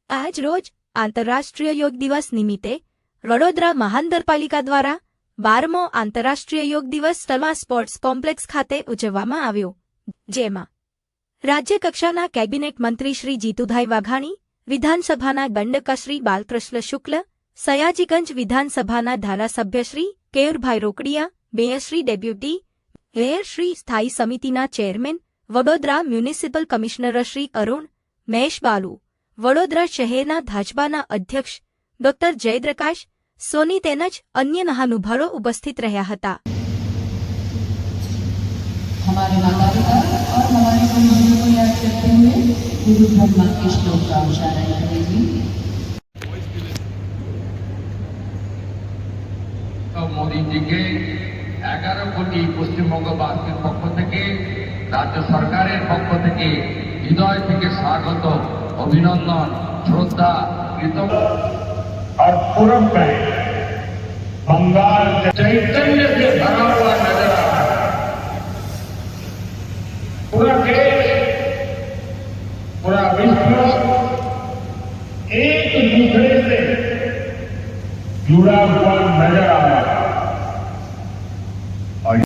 આજ રોજ આંતરરાષ્ટ્રીય યોગ દિવસ નિમિત્તે વડોદરા મહાનગરપાલિકા દ્વારા 12મો આંતરરાષ્ટ્રીય યોગ દિવસ તળા સ્પોર્ટ્સ કોમ્પ્લેક્સ ખાતે ઉજવવામાં આવ્યો, જેમાં રાજ્યકક્ષાના કેબિનેટ મંત્રી શ્રી જીતુભાઈ વાઘાણી, વિધાનસભાના દંડક શ્રી બાલકૃષ્ણ શુક્લ, સયાજીગંજ વિધાનસભાના ધારાસભ્ય Shri Keyurbhai Rokadiya, mayor Shri deputy mayor Shri, સ્થાયી સમિતિના chairman, Vadodara municipal commissioner Shri Arun Mahesh Balu, Vadodara શહેરના ભાજપાના અધ્યક્ષ ડોક્ટર જયપ્રકાશ સોની તેમજ અન્ય મહાનુભાવો ઉપસ્થિત રહ્યા હતા। हमारे माता पिता और हमारे गुरुजनों को याद करते हुए गुरु ब्रह्मा के श्लोक का उच्चारण करेंगे। मोदी जी के 11 कोटी পশ্চিমবঙ্গবাসীর পক্ষ থেকে রাজ্য সরকারের পক্ষ থেকে হৃদয় থেকে স্বাগত, অভিনন্দন, শ্রদ্ধা, কৃতজ্ঞ। और पूरब में बंगाल चैतन्य से भरा हुआ नजर आ रहा है। पूरा देश, पूरा विश्व एक दूसरे से जुड़ा हुआ नजर आ रहा है।